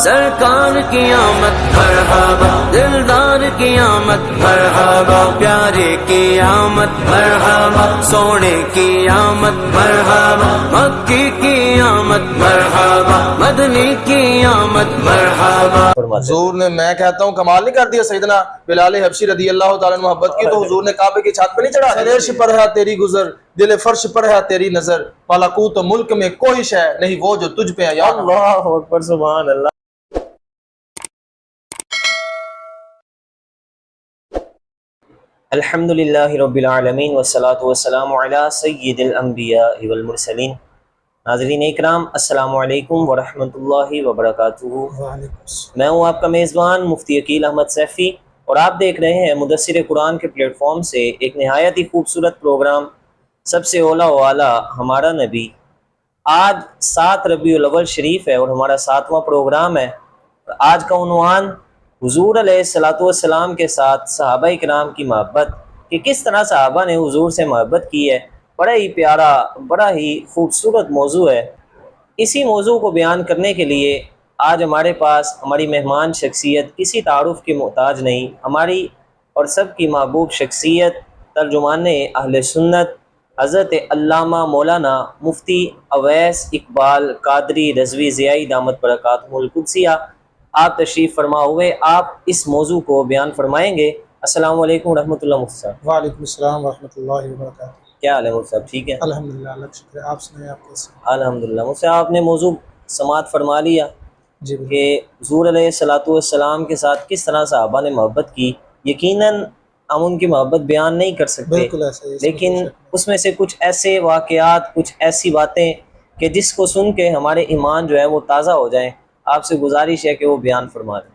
सरकार की आमद मरहबा, दिलदार की आमद मरहबा, प्यारे की आमद मरहबा, सोने की आमद मरहबा, मक्की की आमद मरहबा, मदनी की आमद मरहबा। हुजूर ने, मैं कहता हूँ, कमाल नहीं कर दिया सैयदना बिलाल हबशी रदी अल्लाह तआला मोहब्बत की। तो हुजूर ने काबे की छत पे नहीं चढ़ा, फर्श पर है तेरी गुजर, दिल फर्श पर है तेरी नजर, मलकूत मुल्क में कोई शय नहीं वो जो तुझ पे है। या अल्लाह अकबर, सुभान अल्लाह। अल्हम्दुलिल्लाहि रब्बिल आलमीन वस्सलातु वस्सलामु अला सय्यिदिल अंबिया वल मुरसलीन। नाज़रीन इकराम, अस्सलामु अलैकुम व रहमतुल्लाहि व बरकातुहू। मैं हूँ आपका मेज़बान मुफ्ती अकील अहमद सैफ़ी और आप देख रहे हैं मुदस्सिर कुरान के प्लेटफॉर्म से एक नहायत ही खूबसूरत प्रोग्राम सबसे औला व आला हमारा नबी। आज 7 रबीउल अव्वल शरीफ है और हमारा 7वां प्रोग्राम है। आज का उन्वान हुजूर अलैहिस्सलातु वस्सलाम के साथ सहाबा इकराम की मोहब्बत, कि किस तरह सहाबा ने हुजूर से मोहब्बत की है। बड़ा ही प्यारा, बड़ा ही खूबसूरत मौजू है। इसी मौजू को बयान करने के लिए आज हमारे पास हमारी मेहमान शख्सियत किसी तारुफ के मोहताज नहीं, हमारी और सबकी महबूब शख्सियत तर्जुमान अहले सुन्नत हज़रत अल्लामा मौलाना मुफ्ती अवैस इकबाल कादरी रज़वी ज़ियाई दामत बरकातुहुल कुद्सिया, आप तशरीफ़ फरमा हुए आप इस मौजू को बयान फरमाएंगे। अस्सलामु अलैकुम रहमतुल्लाह मुफ्ती साहब। वालेकुम अस्सलाम व रहमतुल्लाहि व बरकातुहू। क्या हाल है मुफ्ती साहब, ठीक है? अल्हम्दुलिल्लाह, अल्लाह का शुक्र है। आप सुनाएं, आप कैसे? अल्हम्दुलिल्लाह। मुफ्ती साहब, आपने मौजू समात फरमा लिया जी कि हुज़ूर अलैहिस्सलातु वस्सलाम के साथ किस तरह सहाबा ने मोहब्बत की। यकीनन हम उनकी मोहब्बत बयान नहीं कर सकते, बिल्कुल ऐसा ही, लेकिन उसमें से कुछ ऐसे वाक़यात, कुछ ऐसी बातें कि जिसको सुन के हमारे ईमान जो है वो ताज़ा हो जाए, आपसे गुजारिश है कि वो बयान फरमा दें।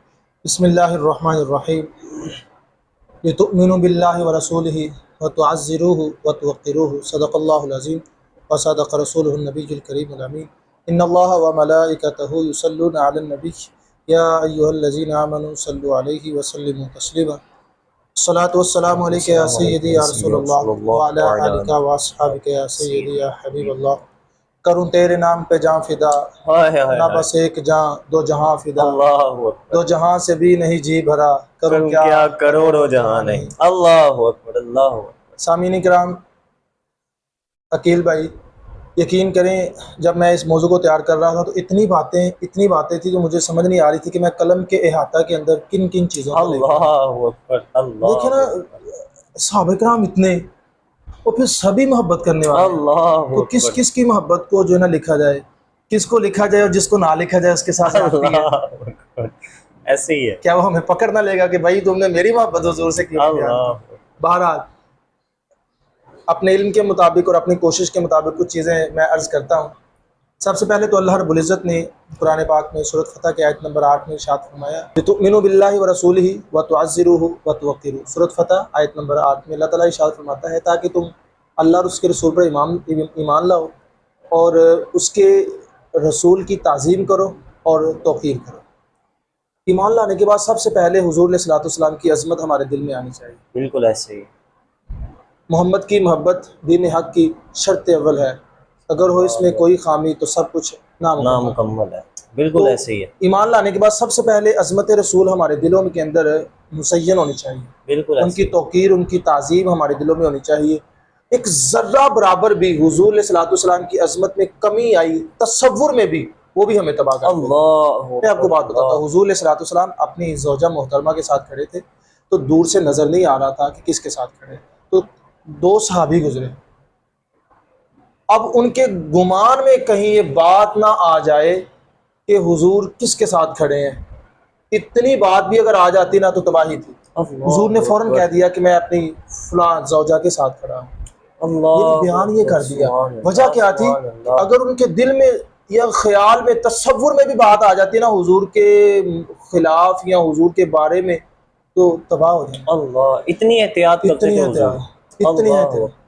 बिस्मिल्लाहिर्रहमानिर्रहीम। लितुमिनु बिल्लाहि व रसूलिहि व तुअज़्ज़िरूहु व तुवक़्क़िरूहु, सदक़ल्लाहुल अज़ीम व सदक़ रसूलुहुन नबियुल करीमुल अमीन। इन्नल्लाहा व मलाइकतहु युसल्लूना अलन नबी या अय्युहल्लज़ीना आमनू सल्लु अलैहि व सल्लिमू तस्लीमा। अस्सलातु वस्सलामु अलैका या सय्यदी या रसूलल्लाह व अला आलिका व अस्हाबिका या सय्यदी या हबीबल्लाह। करूँ तेरे नाम पे जाँ फिदा, ना बस एक जाँ दो जहाँ फिदा, दो जहाँ से भी नहीं जी भरा, करूँ क्या करोड़ों जहां नहीं। अल्लाहु अकबर, अल्लाहु अकबर। सामीन किराम, अकील भाई, यकीन करें, जब मैं इस मौजू को तैयार कर रहा था तो इतनी बातें थी जो मुझे समझ नहीं आ रही थी कि मैं कलम के अहाता के अंदर किन किन चीज़ों को अल्लाहु अकबर, अल्लाह। देखिए ना, सहाबा किराम इतने, और फिर सभी मोहब्बत करने वाले, तो किस किस की मोहब्बत को जो है ना लिखा जाए, किसको लिखा जाए और जिसको ना लिखा जाए उसके साथ ऐसे ही है। क्या वो हमें पकड़ ना लेगा कि भाई तुमने मेरी मोहब्बत हुजूर से क्यों किया? बहरहाल, अपने इल्म के मुताबिक और अपनी कोशिश के मुताबिक कुछ चीज़ें मैं अर्ज़ करता हूँ। सबसे पहले तो अल्लाह रब्बुल इज़्ज़त ने कुरान पाक में सूरत फतह के आयत नंबर 8 में इरशाद फरमाया, लितुमिनु बिल्लाहि व रसूलिहि व तुअज़्ज़िरूहु व तुवक़्क़िरूहु। सूरत फतह आयत नंबर 8 में अल्लाह ताला इरशाद फरमाता है ताकि तुम अल्लाह और उसके रसूल पर ईमान लाओ और उसके रसूल की ताज़ीम करो और तौक़ीर करो। ईमान लाने के बाद सबसे पहले हुज़ूर अलैहिस्सलातु वस्सलाम की अज़मत हमारे दिल में आनी चाहिए। बिल्कुल ऐसे ही। मोहम्मद की मोहब्बत दीन हक़ की शर्त अव्वल है, अगर हो इसमें कोई खामी तो सब कुछ नामुकम्मल है। बिल्कुल तो ऐसे ही है। ईमान लाने के बाद सबसे पहले अज़मत रसूल हमारे दिलों के अंदर मुसय्यन होनी चाहिए। बिल्कुल उनकी तौक़ीर, उनकी ताज़ीम हमारे दिलों में होनी चाहिए। एक ज़र्रा बराबर भी हुज़ूर अलैहिस्सलातु वस्सलाम की अज़मत में कमी आई तसव्वुर में भी, वो भी हमें तबाह कर देगा। मैं आपको बात बताता हूँ, हुज़ूर अलैहिस्सलातु वस्सलाम अपनी ज़ौजा मोहतरमा के साथ खड़े थे तो दूर से नज़र नहीं आ रहा था कि किसके साथ खड़े, तो 2 सहाबी गुजरे। अब उनके गुमान में कहीं ये बात ना आ जाए कि हुजूर किसके साथ खड़े हैं, इतनी बात भी अगर आ जाती ना तो तबाही थी। हुजूर ने फौरन कह दिया कि मैं अपनी फलां ज़ौजा के साथ खड़ा हूँ। बयान ये कर दिया। वजह क्या थी? अगर उनके दिल में या ख्याल में, तसव्वुर में भी बात आ जाती ना हुजूर के खिलाफ या हुजूर के बारे में, तो तबाह हो जाए। अल्लाह, इतनी एहतियात करते थे हुजूर। इतनी एहतियात।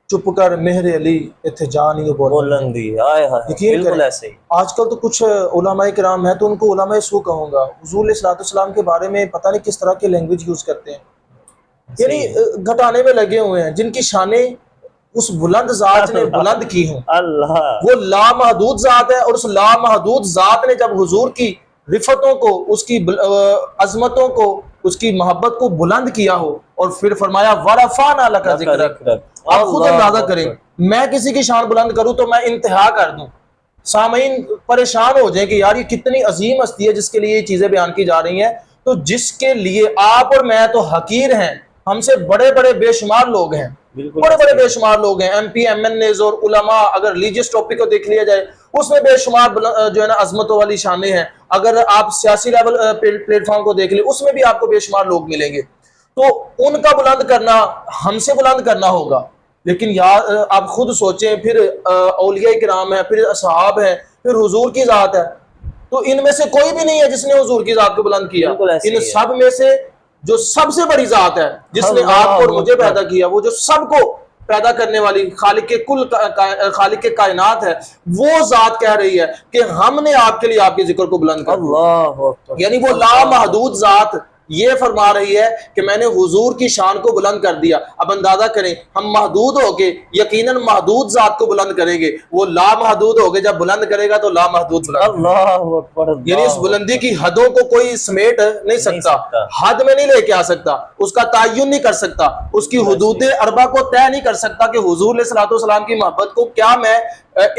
चुप कर मेहरे अली इत्थे जा नहीं बोलंदी। हाय हाय, बिल्कुल ऐसे ही। आजकल तो कुछ उलमाए किराम है, तो उनको उलमाए सू कहूँगा, हुजूर अलैहिस्सलातु वस्सलाम के बारे में पता नहीं किस तरह के लैंग्वेज यूज करते हैं, यानी घटाने में लगे हुए हैं। जिनकी शाने उस बुलंद ज़ात ने बुलंद की हूँ, अल्लाह, वो लामहदूद ज़ात है, और उस लामहदूद ज़ात ने जब हुजूर की रिफतों को, उसकी अजमतों को, उसकी मोहब्बत को बुलंद किया हो, और फिर फरमाया वरफाना लका ज़िक्रक। आप खुद अंदाजा करें, मैं किसी की शान बुलंद करूं तो मैं इंतहा कर दूं, सामीन परेशान हो जाए कि यार ये कितनी अजीम हस्ती है जिसके लिए ये चीजें बयान की जा रही हैं। तो जिसके लिए आप और मैं तो हकीर हैं, हमसे बड़े बड़े बेशुमार लोग हैं, बड़े बड़े बेशुमार लोग हैं, MP MNAs और उलमा। अगर रिलीजियस टॉपिक को देख लिया जाए उसमें बेशुमार जो है ना अजमतों वाली शानें हैं। अगर आप सियासी लेवल प्लेटफॉर्म को देख ले उसमें भी आपको बेशुमार लोग मिलेंगे। तो उनका बुलंद करना हमसे बुलंद करना होगा। लेकिन यार आप खुद सोचें, फिर औलिया किराम है, फिर असहाब है, फिर हुजूर की जात है, तो इनमें से कोई भी नहीं है जिसने हुजूर की जात को बुलंद किया। इन सब में से जो सबसे बड़ी जात है जिसने आपको और मुझे पैदा किया, वो जो सबको पैदा करने वाली खालिक के कुल खालिक के कायनात है, वो जात कह रही है कि हमने आपके लिए आपके जिक्र को बुलंद कर, यानी वो लामहदूद जात ये फरमा रही है कि मैंने हुजूर की शान को बुलंद कर दिया। अब अंदाजा करें, हम महदूद होके यकीनन महदूद जात को बुलंद करेंगे, वो लामहदूद होके जब बुलंद करेगा तो लामहदूद बुलंद, यानी उस बुलंदी की हदों को कोई समेट नहीं सकता, हद में नहीं लेके आ सकता, उसका तायुन नहीं कर सकता, उसकी हुदूद अरबा को तय नहीं कर सकता कि हुजूर अलैहिस्सलातु वस्सलाम की मोहब्बत को क्या मैं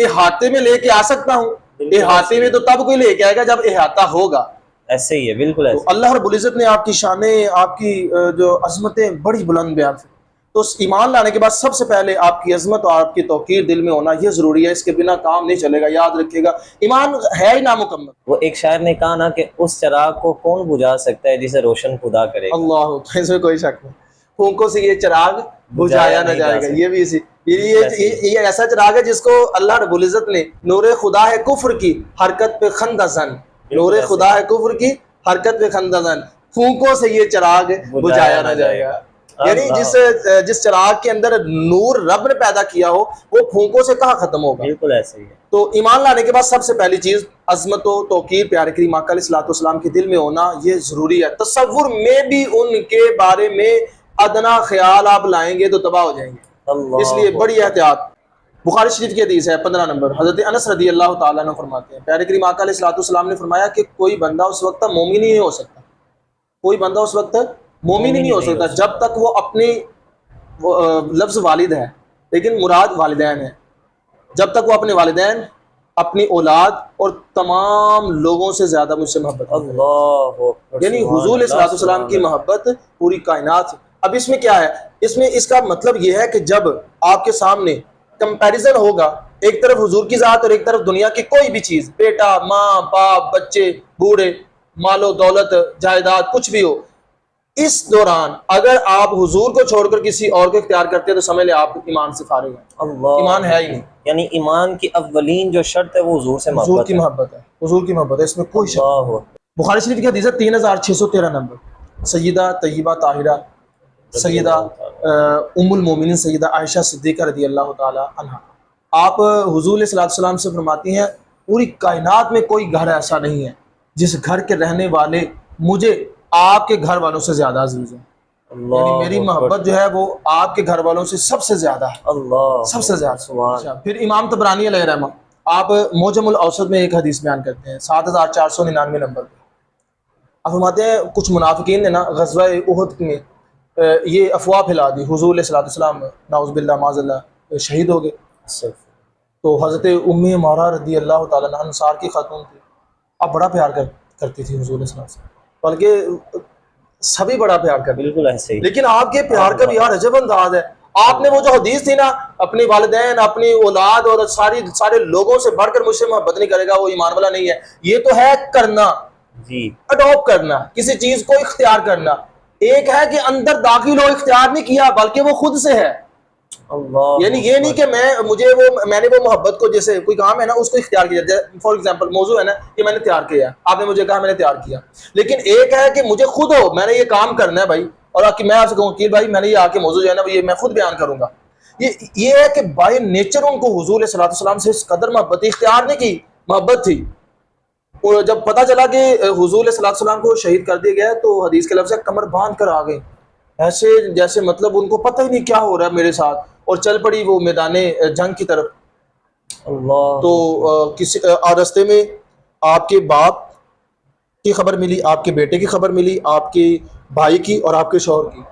इहाते में लेके आ सकता हूँ। इहाते में तो तब कोई लेके आएगा जब इहाता होगा। ऐसे ही है, बिल्कुल ऐसे। तो अल्लाह रब्बुल इज़्ज़त ने आपकी शाने, आपकी जो अज़मतें बड़ी बुलंद बयान की। तो ईमान लाने के बाद सबसे पहले आपकी अज़मत और आपकी तौक़ीर दिल में होना यह ज़रूरी है, इसके बिना काम नहीं चलेगा। याद रखिएगा, ईमान है ही नामुकम्मल। वो एक शायर ने कहा ना कि उस चिराग को कौन बुझा सकता है जिसे रोशन खुदा करेगा। अल्लाह, इसमें कोई शक नहीं, फूंकों से ये चिराग बुझाया न जाएगा। ये भी इसी ये ऐसा चिराग है जिसको अल्लाह रब्बुल इज़्ज़त ने नूरे खुदा है कुफ्र की हरकत पे खंदज़न, नूरे खुदा है कुफ्र की हरकत पे खंदज़न, फूंकों से ये चिराग बुझाया न जाएगा। यानी जिस चिराग के अंदर नूर रब ने पैदा किया हो वो फूंकों से कहाँ खत्म होगा। बिल्कुल ऐसे ही है। तो ईमान लाने के बाद सबसे पहली चीज अज़मत व तौक़ीर प्यारे करीम आका अलैहिस्सलाम के दिल में होना ये जरूरी है। तसव्वुर में भी उनके बारे में अदना ख्याल आप लाएंगे तो तबाह हो जाएंगे, इसलिए बड़ी एहतियात। बुखारी शरीफ की हदीस है 15 नंबर, हज़रत अनस रदी अल्लाह ताला अन्हु फरमाते हैं, प्यारे करीम आका अलैहिस्सलाम ने फरमाया कि कोई बंदा उस वक्त मोमिन ही नहीं हो सकता, कोई बंदा उस वक्त मोमिन ही नहीं हो सकता जब तक वो अपनी लफ्ज़ वालिद है, लेकिन मुराद वालिदैन है, जब तक वो अपने वालिदैन, अपनी औलाद और तमाम लोगों से ज़्यादा मुझसे मोहब्बत, यानी हुज़ूर अलैहिस्सलाम की मोहब्बत पूरी कायनात। अब इसमें क्या है, इसमें इसका मतलब ये है कि जब आपके सामने कंपैरिजन होगा, एक तरफ हुजूर की जात और एक तरफ दुनिया की कोई भी चीज, बेटा, माँ बाप, बच्चे, बूढ़े, मालो दौलत, जायदाद, कुछ भी हो, इस दौरान अगर आप हुजूर को छोड़कर किसी और को इख्तियार करते हैं तो समझ ले आप ईमान से फारिग हैं, ईमान है ही नहीं। यानी ईमान की अव्वलीन जो शर्त है वो हुजूर से हुजूर की मोहब्बत है, हुजूर की मोहब्बत है, इसमें कोई शक। बुखारी शरीफ की हदीस है 3613 नंबर, सय्यदा तय्यबा ताहिरा सय्यदा उम्मुल मोमिनीन सय्यदा आयशा सिद्दीक़ा रज़ी अल्लाह ताला अन्हा, आप हुज़ूर अलैहिस्सलाम से फरमाती हैं पूरी कायनात में कोई घर ऐसा नहीं है जिस घर के रहने वाले मुझे आपके घर वालों से ज़्यादा अज़ीज़ हैं। यानी मेरी मोहब्बत जो है वो आपके घर वालों से सबसे ज़्यादा है, सबसे ज़्यादा। फिर इमाम तबरानी अलैहि रहमा आप मोजमुल औसत में एक हदीस बयान करते हैं 7499 नंबर पर, आप फरमाते हैं कुछ मुनाफिकीन ने ना ग़ज़वा उहद में ये अफवाह फैला दी, हुजूर अलैहिस्सलाम नाउज़ुबिल्लाह माज़अल्लाह शहीद हो गए। तो हज़रत उम्मे अमारा रज़ी अल्लाह ताला अन्हा अंसार की खातून थी, अब बड़ा प्यार करती थी हुजूर अलैहिस्सलाम से, बल्कि सभी बड़ा प्यार करते, बिल्कुल ऐसे ही। लेकिन आपके प्यार का भी यार अजब अंदाज है। आपने वो जो हदीस थी ना, अपने वालिदैन, अपनी औलाद और सारे लोगों से बढ़कर मुझसे मोहब्बत नहीं करेगा वो ईमान वाला नहीं है। ये तो है करना जी, अडॉप्ट करना, किसी चीज को इख्तियार करना। एक है कि अंदर दाखिल हो, इख्तियार नहीं किया बल्कि वो खुद से है। यानी ये नहीं कि मैंने वो मोहब्बत को, जैसे कोई काम है ना उसको इख्तियार किया, फॉर एग्जांपल मौजू है ना कि मैंने तैयार किया, आपने मुझे कहा मैंने तैयार किया, लेकिन एक है कि मुझे खुद हो मैंने ये काम करना है भाई, और मैं आपसे कहूँ कि भाई मैंने ये आके मौजू जो है ना ये मैं खुद बयान करूंगा। ये है कि बाय नेचर उनको हुजूर अलैहिस्सलाम से इस कदर मोहब्बत, इख्तियार नहीं की, मोहब्बत थी। और जब पता चला कि हुजूर अलैहिस्सलाम को शहीद कर दिया गया तो हदीस के लफ्ज़ है कमर बांध कर आ गई, ऐसे जैसे मतलब उनको पता ही नहीं क्या हो रहा है मेरे साथ, और चल पड़ी वो मैदाने जंग की तरफ। तो किसी रास्ते में आपके बाप की खबर मिली, आपके बेटे की खबर मिली, आपके भाई की और आपके शौहर की।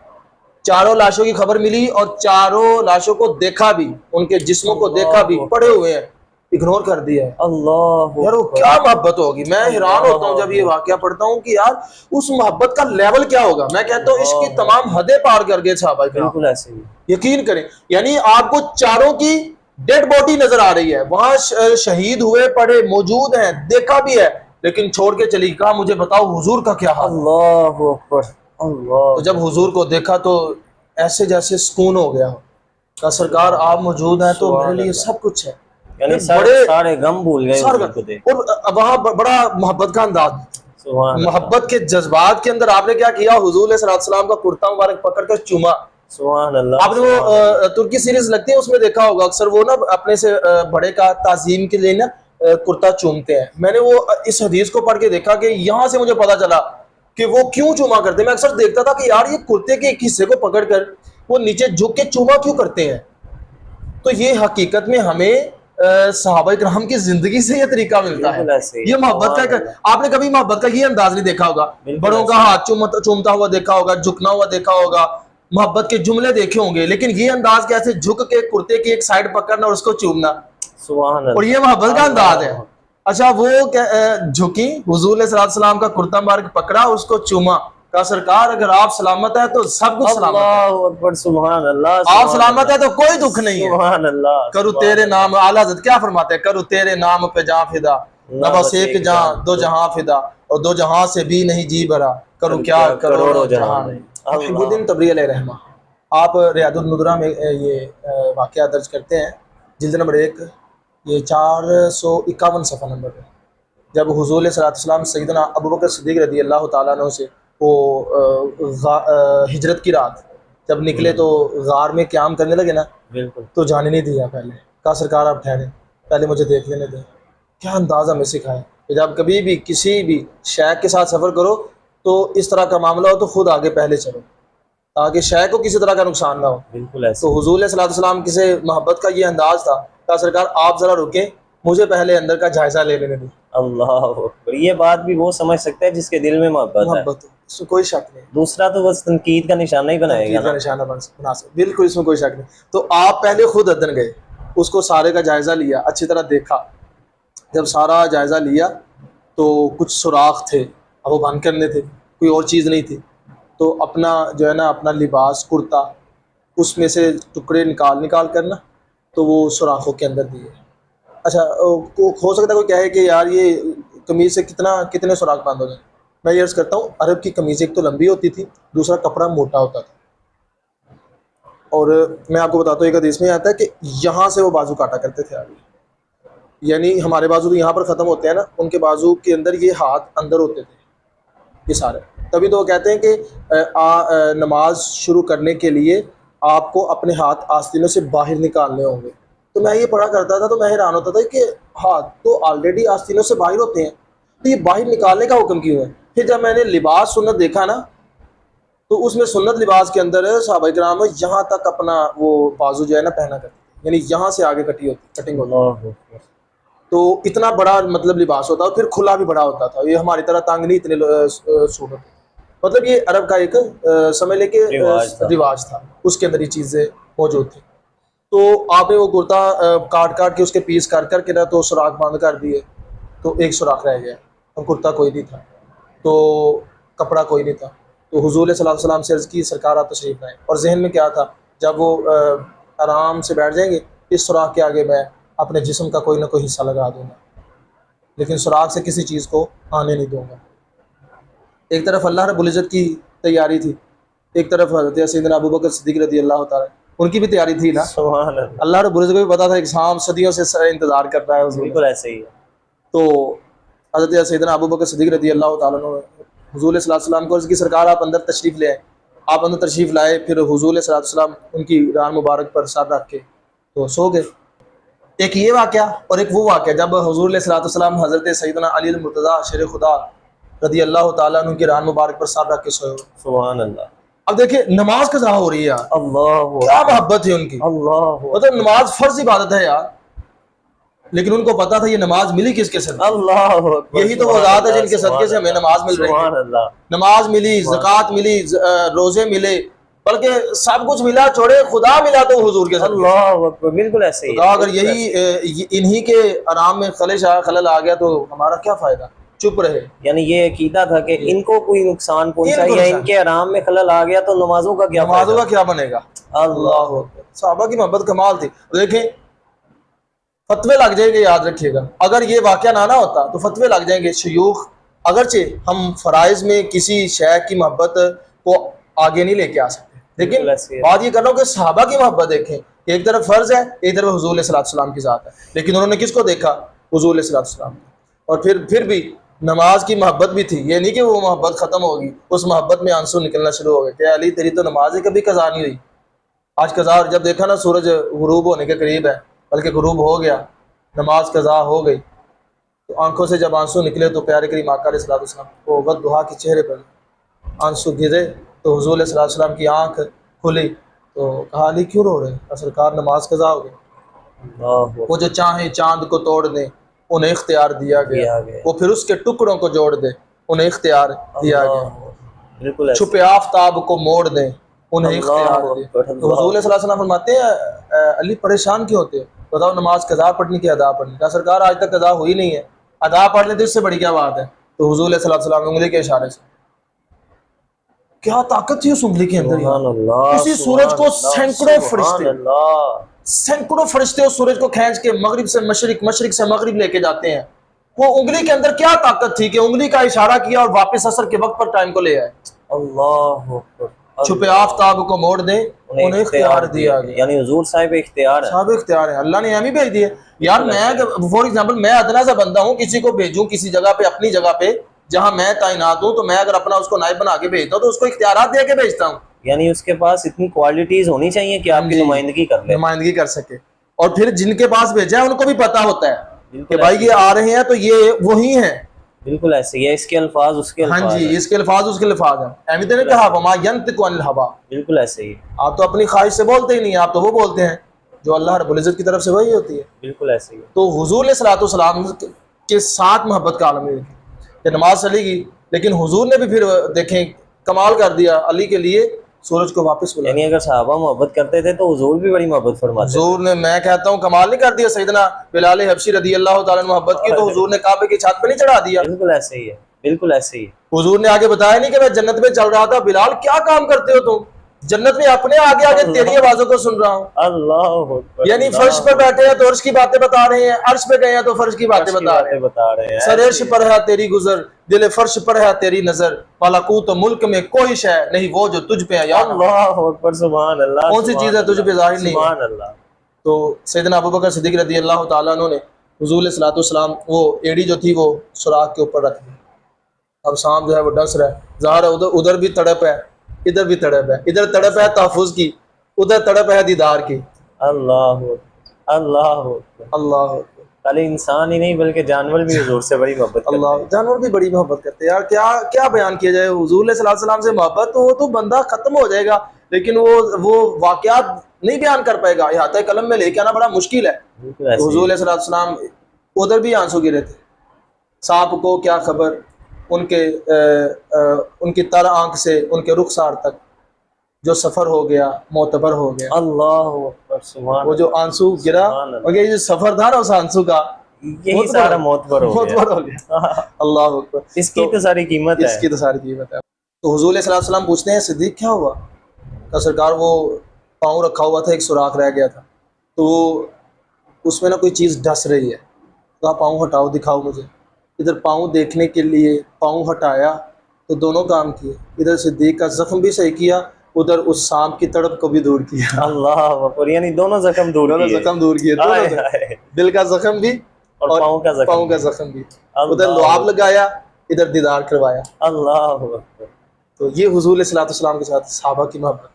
चारों लाशों की खबर मिली और चारों लाशों को देखा भी, उनके जिस्मों को देखा भी, पड़े हुए हैं, इग्नोर कर दिया है। अल्लाह यार वो क्या मोहब्बत होगी। मैं हैरान होता हूँ जब ये वाकया पढ़ता हूँ कि यार उस मोहब्बत का लेवल क्या होगा। मैं कहता हूँ इसकी तमाम हदें पार कर गए साहब। बिल्कुल ऐसे ही। यकीन करें, यानी आपको चारों की डेड बॉडी नजर आ रही है, वहां शहीद हुए पड़े मौजूद हैं, देखा भी है, लेकिन छोड़ के चली। कहा मुझे बताओ हुजूर का क्या हाल। अल्लाह अकबर, अल्लाह। तो जब हुजूर को देखा तो ऐसे जैसे सुकून हो गया। कहा सरकार आप मौजूद हैं तो मेरे लिए सब कुछ है। यानी बड़े सारे गम भूल गए उनको देख। और वहां बड़ा मोहब्बत का अंदाज, मोहब्बत के जज्बात के अंदर आपने क्या किया, हुजूर सल्लल्लाहु का कुर्ता मुबारक पकड़कर चूमा। सुभान अल्लाह। आपने वो तुर्की सीरीज लगती है उसमें देखा होगा, अक्सर वो ना अपने से बड़े का ताजीम के लिए ना कुर्ता चूमते हैं। मैंने वो इस हदीस को पढ़ के देखा कि यहाँ से मुझे पता चला कि वो क्यों चूमा करते हैं। मैं अक्सर देखता था कि यार ये कुर्ते के एक हिस्से को पकड़कर वो नीचे झुक के चूमा क्यों करते हैं। तो ये हकीकत में हमें सहाबा किराम की जिंदगी से ये तरीका मिलता है। ये मोहब्बत का आपने कभी मोहब्बत का ये अंदाज नहीं देखा होगा। बड़ों का हाथ चूमता हुआ देखा होगा, झुकना हुआ देखा होगा, मोहब्बत के जुमले देखे होंगे, लेकिन ये अंदाज कैसे झुक के कुर्ते की एक साइड पकड़ना और उसको चूमना, और ये मोहब्बत का अंदाज है। अच्छा वो झुकी, हुजूर ने सल्लल्लाहु अलैहि वसल्लम का कुर्ता मुबारक पकड़ा, उसको चूमा। कहा सरकार अगर आप सलामत है तो सब कुछ सलामत है। सुभान अल्लाह। आप सलामत है तो कोई दुख नहीं है। सुभान अल्लाह। करूँ तेरे नाम, आला हज़रत क्या फरमाते हैं, करूँ तेरे नाम पे जां फिदा, न बस एक जां दो जहां फिदा, और दो जहां से भी नहीं जी भरा, करूँ क्या करोड़ों जहां। हिब्बुद्दीन तबरी अलैहिर्रहमा आप रियादुन नुदरा में ये वाकया दर्ज करते हैं, जिल्द नंबर 1, ये 451 सफ़ा नंबर पे। जब हुजूर सल्लल्लाहु अलैहि वसल्लम सैयदना अबू बकर सिद्दीक़ रज़ी अल्लाह तआला अन्हु से वो हिजरत की रात जब निकले तो गार में क़याम करने लगे ना, तो जाने नहीं दिया। पहले कहा सरकार आप ठहरे, पहले मुझे देख लेने दें। क्या अंदाज़ हमें सिखाया कि जब कभी भी किसी भी शेख के साथ सफ़र करो तो इस तरह का मामला हो तो खुद आगे पहले चलो, ताकि शेख को किसी तरह का नुकसान ना हो। बिल्कुल ऐसे। तो हुजूर सल्लल्लाहु अलैहि वसल्लम से मोहब्बत का ये अंदाज था। कहा सरकार आप ज़रा रुकें, मुझे पहले अंदर का जायज़ा ले लेने दें। अल्लाह अकबर। ये बात भी वो समझ सकता है जिसके दिल में मोहब्बत है, इसमें कोई शक नहीं। दूसरा तो बस तनकीद का निशाना ही बनाएगा ना। निशाना बना सकते, बिल्कुल इसमें कोई शक नहीं। तो आप पहले खुद अदन गए, उसको सारे का जायज़ा लिया, अच्छी तरह देखा। जब सारा जायज़ा लिया तो कुछ सुराख थे, अब वो बंद करने थे, कोई और चीज़ नहीं थी। तो अपना जो है ना अपना लिबास कुर्ता उसमें से टुकड़े निकाल कर ना तो वो सुराखों के अंदर दिए। अच्छा हो सकता है कोई कहे कि यार ये कमीज़ से कितने सुराख बंद हो गए। मैं ये अर्ज़ करता हूँ अरब की कमीज़ एक तो लंबी होती थी, दूसरा कपड़ा मोटा होता था। और मैं आपको बताता हूँ एक हदीस में आता है कि यहाँ से वो बाजू काटा करते थे आगे, यानी हमारे बाजू तो यहाँ पर ख़त्म होते हैं ना, उनके बाजू के अंदर ये हाथ अंदर होते थे ये सारे। तभी तो वो कहते हैं कि नमाज शुरू करने के लिए आपको अपने हाथ आस्तीनों से बाहर निकालने होंगे। तो मैं ये पढ़ा करता था तो मैं हैरान होता था कि हाथ तो ऑलरेडी आस्तीनों से बाहर होते हैं, तो ये बाहर निकालने का हुक्म क्यों है। फिर जब मैंने लिबास सुन्नत देखा ना तो उसमें सुन्नत लिबास के अंदर सहाबा किराम यहाँ तक अपना वो बाजू जो है ना पहना करते, यानी यहाँ से आगे कटिंग होती। तो इतना बड़ा मतलब लिबास होता है, फिर खुला भी बड़ा होता था। ये हमारी तरह तंग नहीं, इतने सूरत, मतलब ये अरब का एक समझ लेके रिवाज था, उसके अंदर ये चीज़ें मौजूद थी। तो आपने वो कुर्ता काट के उसके पीस कर के ना तो सुराख बंद कर दिए, तो एक सुराख रह गया और कुर्ता कोई नहीं था, तो कपड़ा कोई नहीं था। तो हुजूर सल्लल्लाहु अलैहि वसल्लम से अर्ज़ की सरकार आप तशरीफ़ लाएं। और जहन में क्या था, जब वो आराम से बैठ जाएंगे इस सुराख के आगे मैं अपने जिस्म का कोई ना कोई हिस्सा लगा दूंगा, लेकिन सुराख से किसी चीज़ को आने नहीं दूंगा। एक तरफ अल्लाह रब्बुल इज़्ज़त की तैयारी थी, एक तरफ हज़रत सैयदना अबू बकर सिद्दीक़ रज़ी अल्लाह तआला उनकी भी तैयारी थी ना। अल्लाह रब्बुल इज़्ज़त को भी पता था एग्ज़ाम सदियों से इंतज़ार कर रहा है, बिल्कुल ऐसे ही है। तो हज़रत सैयदना अबू बकर सिद्दीक़ रज़ी अल्लाह तआला ने हुज़ूर सल्लल्लाहु अलैहि वसल्लम को अर्ज़ की सरकार आप अंदर तशरीफ़ ले आए। आप अंदर तशरीफ़ लाए, फिर हुज़ूर सल्लल्लाहु अलैहि वसल्लम उनकी रान मुबारक पर सर रख के तो सो गए। एक ये वाक़या और एक वो वाक़या जब हुज़ूर सल्लल्लाहु अलैहि वसल्लम हज़रत सैयदना अली मुर्तज़ा शेर खुदा रज़ी अल्लाह तआला अन्हु की रान मुबारक पर सर रख के सोए। सुभान अल्लाह। अब देखिए नमाज कज़ा हो रही है यार, अल्लाह क्या मोहब्बत है उनकी, अल्लाह मतलब नमाज फ़र्ज़ इबादत है यार। लेकिन उनको पता था ये नमाज मिली किसके सदके। अल्लाह अकबर, यही तो वो ज़ात है जिनके सदके से हमें नमाज मिल रही है। सुभान अल्लाह, नमाज मिली, ज़कात मिली, रोजे मिले, बल्कि सब कुछ मिला, छोड़े खुदा मिला तो हुजूर के सदके। अल्लाह अकबर, बिल्कुल ऐसे ही खुदा अगर यही इन्हीं के आराम में खलल आ गया तो हमारा क्या फायदा, चुप रहे। यानी ये अकीदा था कि इनको कोई नुकसान पहुंचा या इनके आराम में खलल आ गया तो नमाजों का क्या नमाजों का फायदा? क्या बनेगा। अल्लाह अल्लाह, सहाबा की मोहब्बत कमाल थी। देखें फतवे लग जाएंगे, याद रखिएगा, अगर ये वाकया ना होता तो फतवे लग जाएंगे। शयूख अगरचे हम फराइज में किसी शेख की मोहब्बत को आगे नहीं लेके आ सकते, लेकिन बात ये कर रहा हूँ कि सहाबा की मोहब्बत देखें, एक तरफ फर्ज है, एक तरफ हुजूर अलैहि सलाम की ज़ात है, लेकिन उन्होंने किसको देखा, हुजूर अलैहि सलाम। और फिर भी नमाज की मोहब्बत भी थी, ये नहीं कि वो मोहब्बत ख़त्म होगी, उस मोहब्बत में आंसू निकलना शुरू हो गए। क्या अली तेरी तो नमाज कभी कज़ा नहीं हुई। आज कज़ा जब देखा ना सूरज गुरूब होने के करीब है, बल्कि गुरूब हो गया, नमाज कज़ा हो गई, तो आंखों से जब आंसू निकले तो प्यारे करीम आका अलैहिस्सलाम को वक़्त दुहा के चेहरे पर आंसू गिरे तो हुजूर अलैहिस्सलाम की आंख खुली तो कहा अली क्यों रो रहे हैं, सरकार नमाज कज़ा हो गई। वो जो चाहे चांद को तोड़ दे उन्हें इख्तियार दिया गया, वो फिर उसके टुकड़ों को जोड़ दे उन्हें इख्तियार दिया गया, छुपे आफताब को मोड़ दे उन्हें इख्तियार दे। तो हुजूर सल्लल्लाहु अलैहि वसल्लम फरमाते हैं अली परेशान क्यों होते हो, बताओ नमाज कज़ा पढ़नी की अदा पढ़नी। कहा सरकार आज तक कज़ा हुई नहीं है, अदा पढ़ लेते इससे बड़ी क्या बात है। तो हुजूर सल्लल्लाहु अलैहि वसल्लम उंगली के इशारे से, क्या ताकत थी उस उंगली के अंदर। उसी सूरज को सैकड़ों फरिश्ते उस सूरज को खींच के मगरिब से मशरिक, मशरिक से मगरिब लेके जाते हैं। वो उंगली के अंदर क्या ताकत थी कि उंगली का इशारा किया और वापस असर के वक्त पर टाइम को ले आए। अल्लाह, छुपे आफताब को मोड़ दे उन्हें इख्तियार दिया गया। यानी हुजूर साहिब इख्तियार है, साहब इख्तियार है, अल्लाह ने हमें भेज दिए। यार मैं फॉर एग्जांपल मैं अदना सा बंदा हूँ, किसी को भेजूं किसी जगह पे, अपनी जगह पे जहां मैं तैनात हूँ, तो मैं अगर अपना उसको नायब बना के भेजता हूँ तो उसको इख्तियारात दे के भेजता हूँ। यानी उसके पास इतनी क्वालिटीज होनी चाहिए कि आपकी नुमाइंदगी कर ले, नुमाइंदगी कर सके। और फिर जिनके पास भेजा है उनको भी पता होता है कि भाई ये आ रहे हैं तो ये वही हैं। बिल्कुल ऐसे ही है, इसके अल्फाज उसके अल्फाज, हाँ जी, इसके अल्फाज उसके अल्फाज हैं। अहमद ने कहा वमा यंतिकु अनिल हवा, बिल्कुल ऐसे ही। आप तो अपनी ख्वाहिश से बोलते ही नहीं, आप तो वो बोलते हैं जो अल्लाह रब्बुल इज्जत की तरफ से वही होती है। बिल्कुल ऐसे ही। तो हुजूर अलैहि सलाम के साथ मोहब्बत का आलम ये नमाज चलेगी, लेकिन हुजूर ने भी फिर देखें कमाल कर दिया, अली के लिए सूरज को वापस बुलाया। यानी अगर सहाबा मोहब्बत करते थे तो हुजूर भी बड़ी मोहब्बत फरमाते थे। हुजूर ने, मैं कहता हूँ कमाल नहीं कर दिया सैयदना बिलाल हबशी रदी अल्लाह ताला मोहब्बत की, तो हुजूर ने काबे की छत पे नहीं चढ़ा दिया। बिल्कुल ऐसे ही है, बिल्कुल ऐसे ही। हुजूर ने आगे बताया नहीं कि मैं जन्नत में चल रहा था, बिलाल क्या काम करते हो तुम जन्नत में, अपने आगे आगे तेरी आवाजों को सुन रहा हूँ। अल्लाह, यानी फर्श पर बैठे हैं तो अर्श की बातें बता रहे हैं, अर्श पे गए हैं तो फर्श की बातें बता रहे हैं। सर अर्श पर है तेरी गुजर, दिल फर्श पर है तेरी नजर, मलकूत मुल्क में कोई शय नहीं वो जो तुझ पे है। अल्लाह अकबर, सुभान अल्लाह। कौन सी चीज है तुझ पे जाहिर नहीं? सुभान अल्लाह। तो सैयदना अबू बकर सिद्दीक रज़ी अल्लाह ताला अन्हु ने हुजूर अलैहि सलाम वो एड़ी जो थी वो सुराख के ऊपर रख दी। अब शाम जो है वो डस रहा है, ज़ाहिर है उधर भी तड़प है, इधर भी तड़प है, इधर तड़प है तहफ़्फ़ुज़ की, उधर तड़प है दीदार की। अल्लाह अल्लाह अल्लाह। खाली इंसान ही नहीं बल्कि जानवर भी हुजूर से बड़ी मोहब्बत करते हैं। जानवर भी बड़ी मोहब्बत करते हैं। यार क्या क्या बयान किया जाए, हुजूर अलैहि सलाम से मोहब्बत तो वो तो बंदा खत्म हो जाएगा, लेकिन वो वाकयात नहीं बयान कर पाएगा, इहाता कलम में लेके आना बड़ा मुश्किल है। हुजूर अलैहि सलाम उधर भी आंसू गिरे थे। सांप को क्या खबर उनकी तर आंख से उनके रुखसार तक जो सफर हो गया मोतबर हो गया। अल्लाह, वो जो आंसू गिरा और ये जो सफर था ना उस आंसू का, यही सारा मोतबर हो गया। अल्लाह अकबर, इसकी तो सारी कीमत है, इसकी तो सारी कीमत है। तो हुजूर अलैहि सलाम पूछते हैं सिद्दीक क्या हुआ? तो सरकार वो पाँव रखा हुआ था, एक सुराख रह गया था, तो उसमें ना कोई चीज़ डस रही है, तो आप पाँव हटाओ दिखाओ मुझे। इधर पाँव देखने के लिए पाँव हटाया तो दोनों काम किए, इधर सिद्दीक का जख्म भी सही किया, उधर उस सांप की तड़प को भी दूर किया। अल्लाह, यानी दोनों जख्म दूर किए, दिल का जख्म भी और पाँव का जख्म भी। उधर लुआब लगाया, इधर दीदार करवाया। अल्लाह, तो ये हुजूर अलैहि सलाम के साथ सहाबा की मोहब्बत।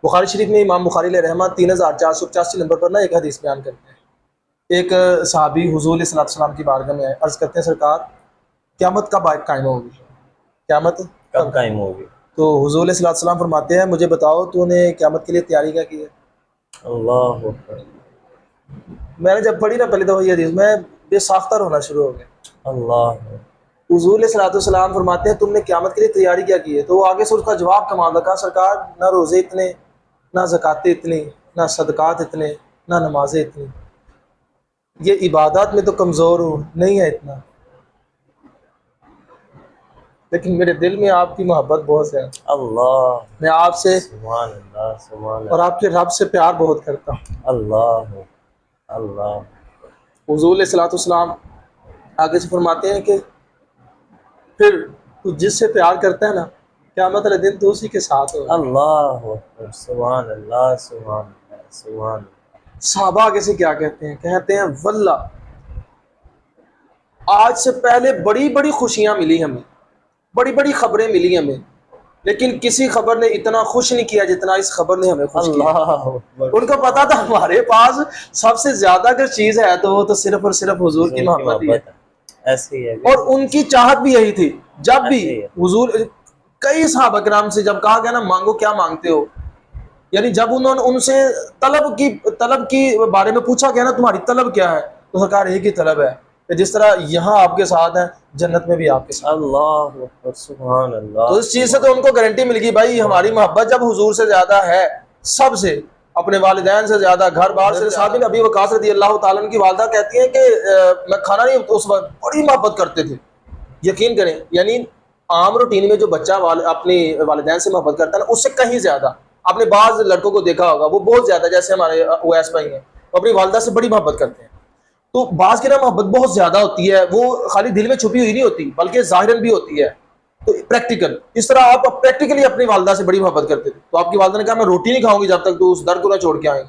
बुखारी शरीफ में इमाम बुखारी रहमत 3485 नंबर पर ना एक हदीस बयान करते हैं। एक सहाबी हुजूर अलैहि सलाम की बारगाह में आए, अर्ज करते हैं सरकार क़यामत कब कायम होगी, क़यामत कब कायम होगी? तो हुजूर अलैहि सलाम फरमाते हैं मुझे बताओ तूने क़यामत के लिए तैयारी क्या की है? अल्लाह, मैंने जब पढ़ी ना पहली दफ़ा ये हदीस, मैं बेसाख्ता रोना शुरू हो गया। अल्लाह। हुजूर सल्लल्लाहु फरमाते हैं तुमने क़यामत के लिए तैयारी क्या की है? तो वो आगे से उसका जवाब कमाल था, कहा सरकार ना रोज़े इतने, ना ज़कातें इतनी, ना सदक़ात इतने, ना नमाजें इतनी, ये इबादत में तो कमज़ोर हूँ, नहीं है इतना, लेकिन मेरे दिल में आपकी मोहब्बत बहुत है। अल्लाह। मैं आपसे सुभान अल्लाह, सुभान और आपके रब से प्यार बहुत करता हूँ। अल्लाह। अल्लाह। हुजूर सल्लल्लाहु आगे से फरमाते हैं कि फिर तू जिससे प्यार करता है ना, क़यामत वाले दिन तू उसी के साथ हो। अल्लाह अकबर, सुभान अल्लाह, सुभान अल्लाह, सुभान अल्लाह। साहबा आगे से क्या कहते हैं? कहते हैं वल्लाह आज से पहले बड़ी बड़ी खुशियां मिली हमें, बड़ी बड़ी खबरें मिली हमें, लेकिन किसी खबर ने इतना खुश नहीं किया जितना इस खबर ने हमें खुश किया। अल्लाह। उनको पता था हमारे पास सबसे ज्यादा अगर चीज है तो वो तो सिर्फ और सिर्फ हुजूर की मोहब्बत ही है। ऐसे ही है। और उनकी चाहत भी यही थी। जब भी ऐसे ही है। हुजूर कई सहाबा किराम से जब कहा गया ना मांगो क्या मांगते हो, यानी जब उन्होंने उनसे तलब की बारे में पूछा गया ना तुम्हारी तलब क्या है, तो सरकार एक ही तलब है कि जिस तरह यहाँ आपके साथ हैं जन्नत में भी आपके साथ। अल्लाह अकबर, सुभान अल्लाह। तो इस चीज से तो उनको गारंटी मिल गई भाई हमारी मोहब्बत जब हुजूर से ज्यादा है, सबसे, अपने वालिदैन से ज्यादा, घर बार से। साथ ही अबी वकास रज़ी अल्लाह तआला अन्हु की वालदा कहती हैं कि मैं खाना नहीं, उस वक्त बड़ी मोहब्बत करते थे, यकीन करें, यानी आम रूटीन में जो बच्चा अपने वालिदैन से मोहब्बत करता है ना, उससे कहीं ज्यादा। आपने बाज लड़कों को देखा होगा वो बहुत ज्यादा, जैसे हमारे उवैस भाई हैं, वो अपनी वालदा से बड़ी मोहब्बत करते हैं। तो बाज की ना मोहब्बत बहुत ज्यादा होती है, वो खाली दिल में छुपी हुई नहीं होती बल्कि जाहिरन भी होती है। तो प्रैक्टिकल, इस तरह आप प्रैक्टिकली अपनी वालदा से बड़ी मोहब्बत करते थे। तो आपकी वालदा ने कहा मैं रोटी नहीं खाऊंगी जब तक तो उस दर को ना छोड़ के आएंगे,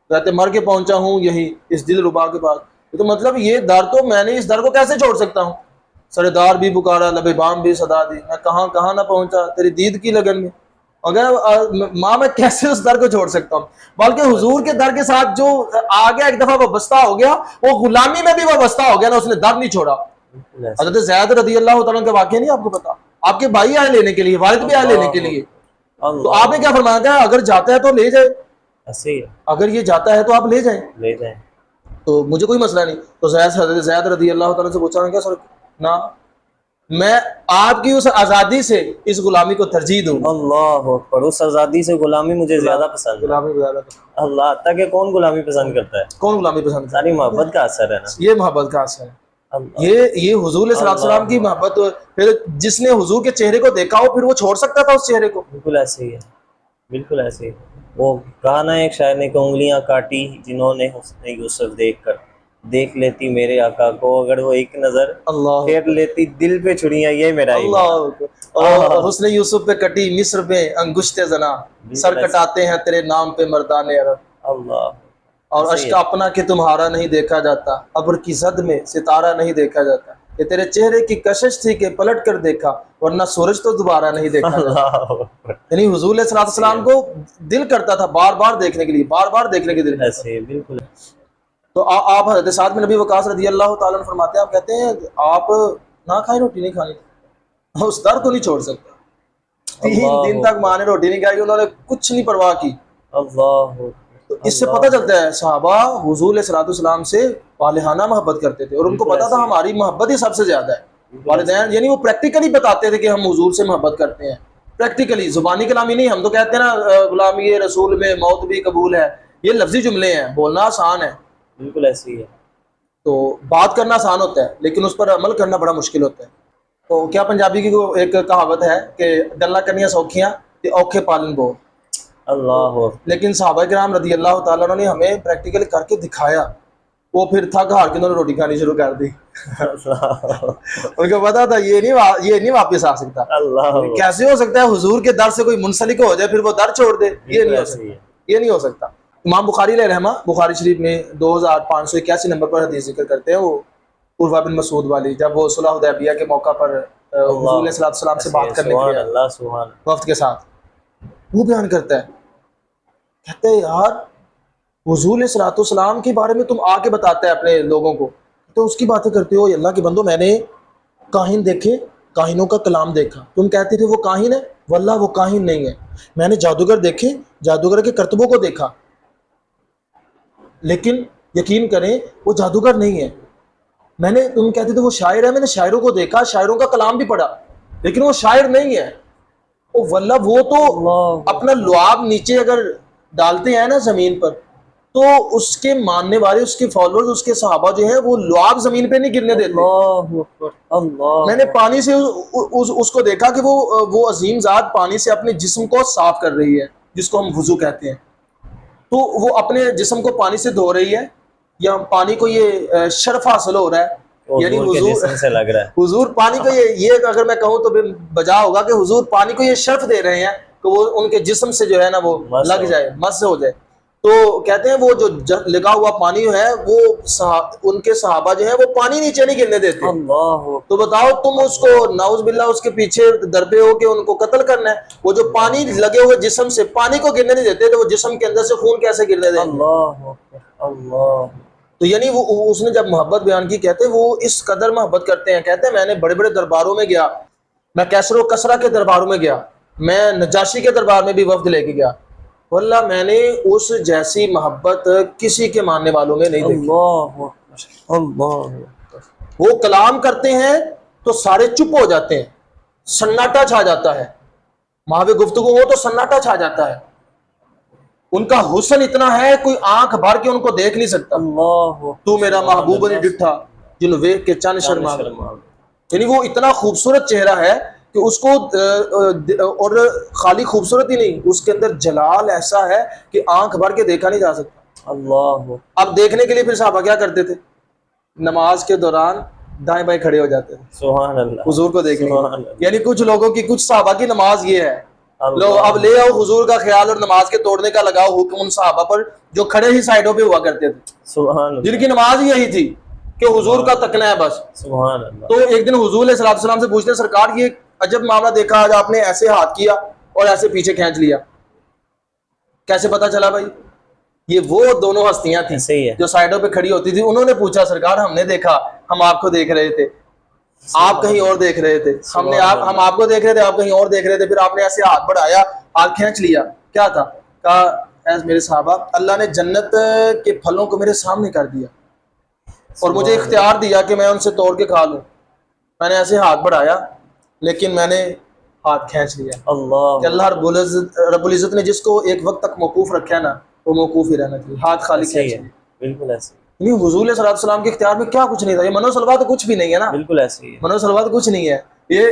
कहते मर के पहुंचा हूँ यही इस दिल रुबा के पास। तो मतलब ये दर, तो मैंने इस दर को कैसे छोड़ सकता हूँ? सरदार भी पुकारा, लबे बाम भी सदा दी, मैं कहाँ ना पहुंचा तेरी दीद की लगन में। अगर माँ मैं कैसे उस दर को छोड़ सकता हूँ? बल्कि हुजूर के दर के साथ जो आ गया, एक दफा वाबस्ता हो गया, वो गुलामी में भी वाबस्ता हो गया ना, उसने दर नहीं छोड़ा। हज़रत ज़ैद रज़ी अल्लाह तआला के वाक़या नहीं आपको पता? आपके भाई आए लेने के लिए, वालिद भी आए लेने के लिए, तो आपने क्या फरमाया था? अगर जाता है तो ले जाए, ऐसे ही है। अगर ये जाता है तो आप ले जाएं, ले जाएं, तो मुझे कोई मसला नहीं। तो ज़ैद रज़ी अल्लाह तआला से पूछा क्या सर, ना मैं आपकी उस आज़ादी से इस गुलामी को तरजीह दूँ। अल्लाह अकबर, उस आज़ादी से गुलामी मुझे ज्यादा पसंद है। गुलामी ज़्यादा पसंद। अल्लाह, ताकि कौन गुलामी पसंद करता है? कौन गुलामी पसंद करता है? सारी मोहब्बत का असर है ना, ये मोहब्बत का असर है। अल्लाह। ये हुजूर सल्लल्लाहु की मोहब्बत। फिर जिसने हुजूर के चेहरे को देखा हो, फिर वो छोड़ सकता था उस चेहरे को? बिल्कुल ऐसे ही है, बिल्कुल ऐसे ही। वो कहा ना एक शायर ने कि उंगलियां काटी जिन्होंने हुस्न यूसुफ देख लेती मेरे आका को, अगर वो एक नजर अल्लाह फेर लेती दिल पे छुड़ियां, ये मेरा अल्लाह। और हुस्न यूसुफ पे कटी मिस्र पे अंगुश्ते जना, सर कटाते हैं तेरे नाम पे मर्दाने अरब। अल्लाह। और अश्क अपना के तुम्हारा नहीं देखा जाता, अब्र की जद में सितारा नहीं देखा जाता, ये तेरे चेहरे की कशिश थी कि पलट कर देखा, वरना सूरज तो दोबारा नहीं देखा जाता। यानी हुजूर सल्लल्लाहु अलैहि वसल्लम को दिल करता था बार बार देखने के लिए, बार बार देखने के दिल। ऐसे बिल्कुल। तो आप हज़रत साद बिन नबी वकास रज़ी अल्लाह तआला अन्हु फरमाते हैं, आप कहते हैं आप ना खाए रोटी नहीं खानी, उस दर को नहीं छोड़ सकते। 3 दिन तक माँ ने रोटी नहीं खाई, उन्होंने कुछ नहीं परवाह की। अल्लाह। तो इससे पता चलता है सहाबा हुजूर सल्लल्लाहु अलैहि वसल्लम से वालिहाना मोहब्बत करते थे, और उनको पता था हमारी मोहब्बत ही सबसे ज्यादा है। वालिदैन यानी वो प्रैक्टिकली बताते थे कि हम हुजूर से मोहब्बत करते हैं, प्रैक्टिकली, जुबानी कलामी नहीं। हम तो कहते हैं ना गुलामी रसूल में मौत भी कबूल है, ये लफ्जी जुमले हैं, बोलना आसान है, बिल्कुल ऐसे ही है। तो बात करना आसान होता है लेकिन उस पर अमल करना बड़ा मुश्किल होता है। तो क्या पंजाबी की एक कहावत है कि गल्ला करनियां सौखियां ते औखे पालन बोल। अल्लाह। लेकिन सहाबा किराम रज़ी अल्लाह तआला अन्हु ने हमें प्रैक्टिकली करके दिखाया। वो फिर थक हार के उन्होंने रोटी खानी शुरू कर दी। उनको पता था ये नहीं वापस आ सकता। अल्लाह। कैसे हो सकता है हुजूर के दर से कोई मुंसलिक हो जाए फिर वो दर छोड़ दे? ये नहीं हो सकता, ये नहीं हो सकता। इमाम बुखारी रहमा बुखारी शरीफ में 2581 नंबर पर हदीस जिक्र करते हैं, वो उर्वा बिन मसूद वाली, जब वो सुलह हुदैबिया के मौका पर हुजूर सल्लल्लाहु अलैहि वसल्लम से बात करने के लिए वफ्द के साथ, वो बयान करता है, कहते हैं यार हुजूर सल्लल्लाहु अलैहि वसल्लम के बारे में तुम आके बताते हैं अपने लोगों को, तो उसकी बातें करते हो। अल्लाह के बंदो, मैंने काहिन देखे, काहिनों का कलाम देखा, तुम कहते थे वो काहिन है, वल्लाह वो काहिन नहीं है। मैंने जादूगर देखे, जादूगर के करतबों को देखा, लेकिन यकीन करें वो जादूगर नहीं है। मैंने, तुम कहते थे वो शायर है, मैंने शायरों को देखा, शायरों का कलाम भी पढ़ा, लेकिन वो शायर नहीं है। ओ वल्लाह, वो तो अपना लुआब नीचे अगर डालते हैं ना जमीन पर, तो उसके मानने वाले, उसके फॉलोअर्स, उसके सहाबा जो है वो लुआब जमीन पे नहीं गिरने देते। मैंने पानी से उसको देखा कि वो अजीम जात पानी से अपने जिस्म को साफ कर रही है, जिसको हम वुजू कहते हैं। तो वो अपने जिस्म को पानी से धो रही है, या पानी को ये शर्फ हासिल हो रहा है, यानी हुजूर से लग रहा है, हुजूर पानी को ये अगर मैं कहूँ तो बजा होगा कि हुजूर पानी को ये शर्फ दे रहे हैं कि वो उनके जिस्म से जो है ना वो लग जाए, मस हो जाए। तो कहते हैं वो जो लगा हुआ पानी है वो उनके सहाबा जो है वो पानी नीचे नहीं गिरने देते। तो बताओ तुम उसको नाउज बिल्ला उसके पीछे दरपे हो के उनको कत्ल करना है। वो जो पानी लगे हुए जिस्म से पानी को गिरने नहीं देते, तो वो जिस्म के अंदर से खून कैसे गिरने देंगे? तो यानी वो उसने जब मोहब्बत बयान की, कहते वो इस कदर मोहब्बत करते हैं। कहते हैं मैंने बड़े बड़े दरबारों में गया, मैं कैसरो कसरा के दरबारों में गया, मैं नजाशी के दरबार में भी वफ्द लेके गया, वल्लाह मैंने उस जैसी मोहब्बत किसी के मानने वालों में नहीं देखी। वो कलाम करते हैं तो सारे चुप हो जाते हैं, सन्नाटा छा जाता है, माहवे गुफ्तगू हो तो सन्नाटा छा जाता है। उनका हुस्न इतना है कोई आंख भर के उनको देख नहीं सकता। तू मेरा महबूब नहीं डिठा जिन वेख के चन शर्मा। यानी वो इतना खूबसूरत चेहरा है कि उसको और खाली खूबसूरत ही नहीं, उसके अंदर जलाल ऐसा है कि आंख भर के देखा नहीं जा सकता। अल्लाह। अब देखने के लिए फिर साहबा क्या करते थे? नमाज के दौरान दाएं बाएं खड़े हो जाते थे सुभान अल्लाह, हुजूर को देखने। यानी कुछ लोगों की, कुछ साहबा की नमाज ये है, लो अब ले आओ हुजूर का ख्याल और नमाज के तोड़ने का लगाओ हुक्म उन सहाबा पर जो खड़े ही साइडों पे हुआ करते थे, सुभान, जिनकी नमाज यही थी कि हुजूर का तकना है बस। सुभान अल्लाह। तो एक दिन हुजूर अलैहि सलाम से पूछते हैं, सरकार ये अजब मामला देखा, आज आपने ऐसे हाथ किया और ऐसे पीछे खींच लिया, कैसे पता चला भाई? ये वो दोनों हस्तियां थी जो साइडों पे खड़ी होती थी। उन्होंने पूछा, सरकार हमने देखा, हम आपको देख रहे थे, आप कहीं और देख रहे थे, हम आपको देख रहे थे, आप कहीं और देख रहे थे, फिर आपने ऐसे हाथ बढ़ाया, हाथ खींच लिया, क्या था? कहा ऐसे मेरे साहबा, अल्लाह ने जन्नत के फलों को मेरे सामने कर दिया और मुझे इख्तियार दिया कि मैं उनसे तोड़ के खा लूं। मैंने ऐसे हाथ बढ़ाया लेकिन मैंने हाथ खींच लिया। अल्लाह रब्बुल इज्जत ने जिसको एक वक्त तक मौकूफ रखा है ना, वो मौकूफ ही रहना चाहिए, हाथ खाली खींच लिया। बिल्कुल ऐसे नहीं, हुजूर सल्लल्लाहु के इख्तियार में क्या कुछ नहीं था। ये मनोसलवा तो कुछ भी नहीं है ना, बिल्कुल ऐसे ही है, मनोसलवा तो कुछ नहीं है।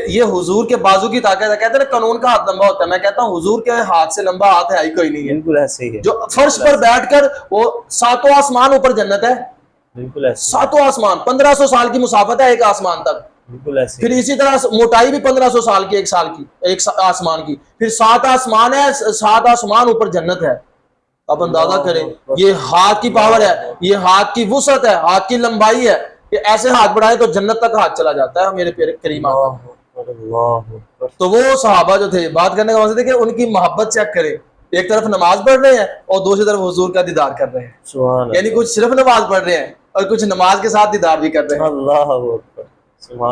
ये हुजूर के बाजू की ताकत है। कहते हैं कानून का हाथ लंबा होता है, मैं कहता हूँ हुजूर के हाथ से लंबा हाथ है ही कोई नहीं है। बिल्कुल ऐसे ही है। जो फर्श पर बैठकर वो सातों आसमान ऊपर जन्नत है, बिल्कुल ऐसे, सातों आसमान 1500 साल की मुसाफत है एक आसमान तक, बिल्कुल ऐसे। फिर इसी तरह मोटाई भी 1500 साल की, एक साल की, एक आसमान की, फिर 7 आसमान है, 7 आसमान ऊपर जन्नत है। अब अंदाजा करें, ये हाथ की पावर है, ये हाथ की वुसअत है, हाथ की लंबाई है, ये ऐसे हाथ बढ़ाए तो जन्नत तक हाथ चला जाता है मेरे करीम। तो वो सहाबा जो थे, बात करने का मकसद है कि उनकी मोहब्बत चेक करें, एक तरफ नमाज पढ़ रहे हैं और दूसरी तरफ हुजूर का दीदार कर रहे हैं। यानी कुछ सिर्फ नमाज पढ़ रहे हैं और कुछ नमाज के साथ दीदार भी कर रहे हैं।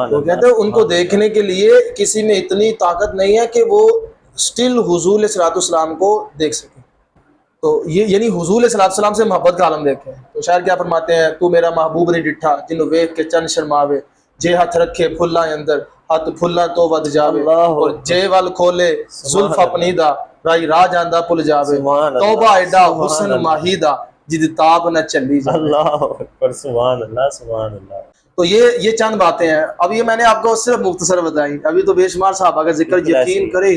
तो कहते हैं उनको देखने के लिए किसी में इतनी ताकत नहीं है कि वो स्टिल हुजूर अलैहिस्सलाम को देख सके। तो ये यानी हुजूर अलैहिस्सलाम से मोहब्बत का आलम देखें। तो शायर क्या फरमाते हैं, तू मेरा महबूब नहीं डिठा जिन्हों वेख के चन शर्मावे, जे हथ रखे फुल्ला अंदर हथ फुल्ला तो वध जावे, और जे वल खोले जुल्फ अपनी दा राई राह जांदा भुल जावे, तौबा एडा हुस्न माहीदा जिद ताब न चली जावे। अल्लाह अकबर, सुभान अल्लाह, सुभान अल्लाह। तो ये चंद बातें हैं। अब ये मैंने आपको सिर्फ मुख्तसर बताई, अभी तो बेशुमार साहबा का जिक्र, यकीन करे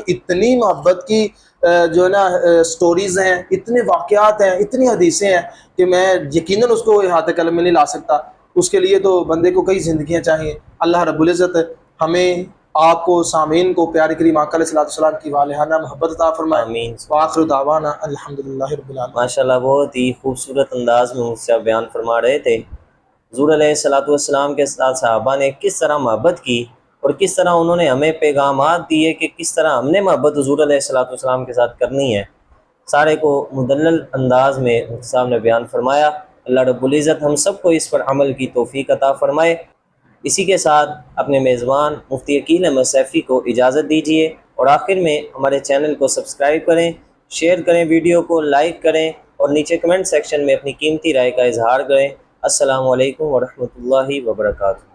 इतनी मोहब्बत की जो है ना स्टोरीज हैं, इतने वाक़यात हैं, इतनी हदीसें हैं कि मैं यकीनन उसको हाथ कलम में नहीं ला सकता। उसके लिए तो बंदे को कई ज़िंदगियाँ चाहिए। अल्लाह रब्बुल इज़्ज़त हमें, आपको, सामीन को प्यारे करीम आका अलैहिस्सलाम की वालिहाना मोहब्बत अता फरमाए। आमीन। व आखिरु दावाना अल्हम्दुलिल्लाहि रब्बिल आलमीन। माशाअल्लाह, बहुत ही खूबसूरत अंदाज में मुझसे बयान फरमा रहे थे हुज़ूर अलैहिस्सलाम के साथ सहाबा ने किस तरह मोहब्बत की और किस तरह उन्होंने हमें पैगामात दिए कि किस तरह हमने मोहब्बत हुज़ूर अलैहिस्सलाम के साथ करनी है। सारे को मुदल्लल अंदाज में साहब ने बयान फरमाया। अल्लाह रब्बुल इज़्ज़त हम सबको इस पर अमल की तौफीक अता फरमाए। इसी के साथ अपने मेज़बान मुफ्ती अकील अहमद सैफ़ी को इजाज़त दीजिए और आखिर में हमारे चैनल को सब्सक्राइब करें, शेयर करें, वीडियो को लाइक करें और नीचे कमेंट सेक्शन में अपनी कीमती राय का इजहार करें। अस्सलामु अलैकुम वरहमतुल्लाहि वबरकातुहू।